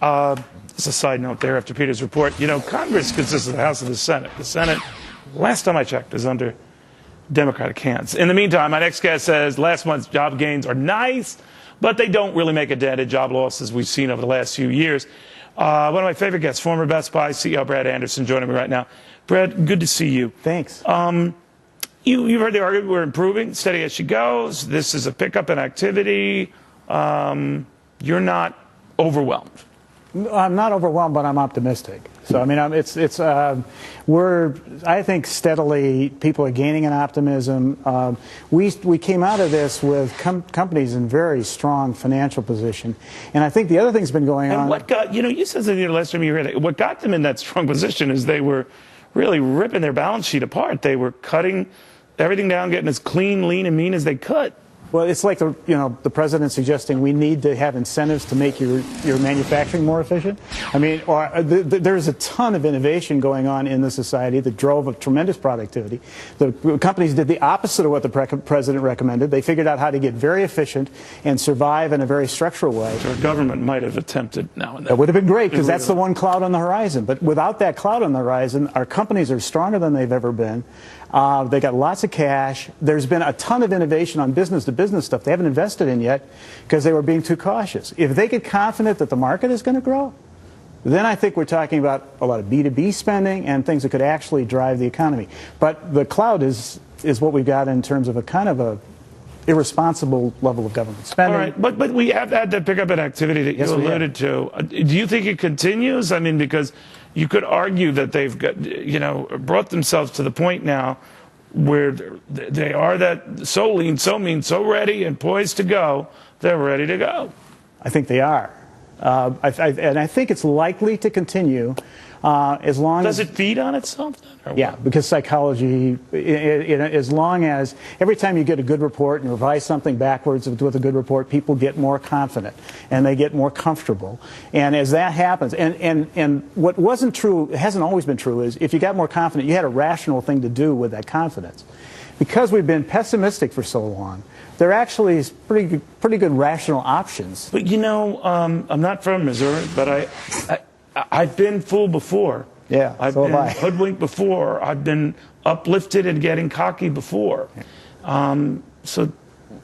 much. Just a side note there after Peter's report. You know, Congress consists of the House and the Senate. The Senate, last time I checked, is under Democratic hands. In the meantime, my next guest says last month's job gains are nice, but they don't really make a dent in job losses we've seen over the last few years. One of my favorite guests, former Best Buy CEO Brad Anderson, joining me right now. Brad, good to see you. Thanks. You've heard the argument we're improving, steady as she goes. This is a pickup in activity. You're not overwhelmed. I'm not overwhelmed, but I'm optimistic. So I mean, I think steadily people are gaining in optimism. We came out of this with companies in very strong financial position, and I think the other thing's been going on. And what got you said something the last time you were here. What got them in that strong position is they were really ripping their balance sheet apart. They were cutting everything down, getting as clean, lean, and mean as they could. Well, it's like the president suggesting we need to have incentives to make your manufacturing more efficient. I mean, there's a ton of innovation going on in the society that drove a tremendous productivity. The companies did the opposite of what the president recommended. They figured out how to get very efficient and survive in a very structural way. Our government might have attempted now and then. That would have been great because that's the one cloud on the horizon. But without that cloud on the horizon, our companies are stronger than they've ever been. They got lots of cash. There's been a ton of innovation on business-to-business stuff they haven't invested in yet because they were being too cautious. If they get confident that the market is going to grow, then I think we're talking about a lot of B2B spending and things that could actually drive the economy. But the cloud is what we've got in terms of a kind of a irresponsible level of government spending. All right, but we have had that pickup in activity that you alluded to. Do you think it continues? I mean, because you could argue that they've got, brought themselves to the point now where they are that so lean, so mean, so ready and poised to go, they're ready to go. I think they are. And I think it's likely to continue as long as... Does it feed on itself then? Yeah, because psychology, as long as every time you get a good report and revise something backwards with a good report, people get more confident and they get more comfortable. And as that happens, and what wasn't true, hasn't always been true, is if you got more confident, you had a rational thing to do with that confidence. Because we've been pessimistic for so long, there actually is pretty good rational options. But I'm not from Missouri, but I've been fooled before. Yeah, I've so been have I. hoodwinked before. I've been uplifted and getting cocky before. So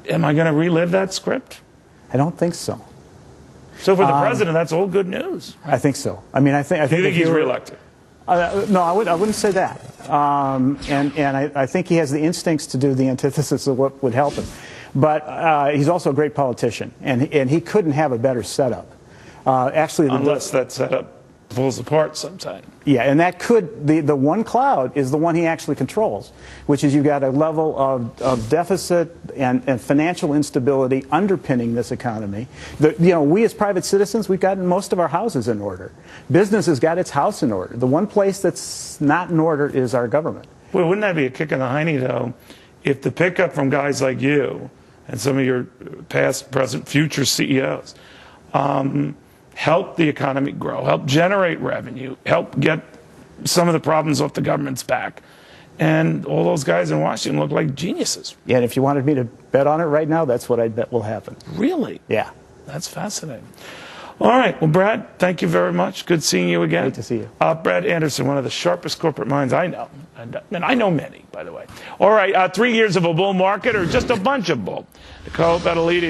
am I going to relive that script? I don't think so. So for the president, that's all good news. I think so. I mean, I think. Do you think he's reelected? No, I wouldn't say that. I think he has the instincts to do the antithesis of what would help him. But he's also a great politician, and he couldn't have a better setup. Unless that setup falls apart sometime. Yeah, and that could, the one cloud is the one he actually controls, which is you've got a level of deficit and financial instability underpinning this economy. We as private citizens, we've gotten most of our houses in order. Business has got its house in order. The one place that's not in order is our government. Well, wouldn't that be a kick in the hiney, though, if the pickup from guys like you and some of your past, present, future CEOs help the economy grow, help generate revenue, help get some of the problems off the government's back. And all those guys in Washington look like geniuses. Yeah, and if you wanted me to bet on it right now, that's what I bet will happen. Really? Yeah. That's fascinating. All right. Well, Brad, thank you very much. Good seeing you again. Great to see you. Brad Anderson, one of the sharpest corporate minds I know. And I know many, by the way. All right. 3 years of a bull market or just a bunch of bull. Nicole Bettolini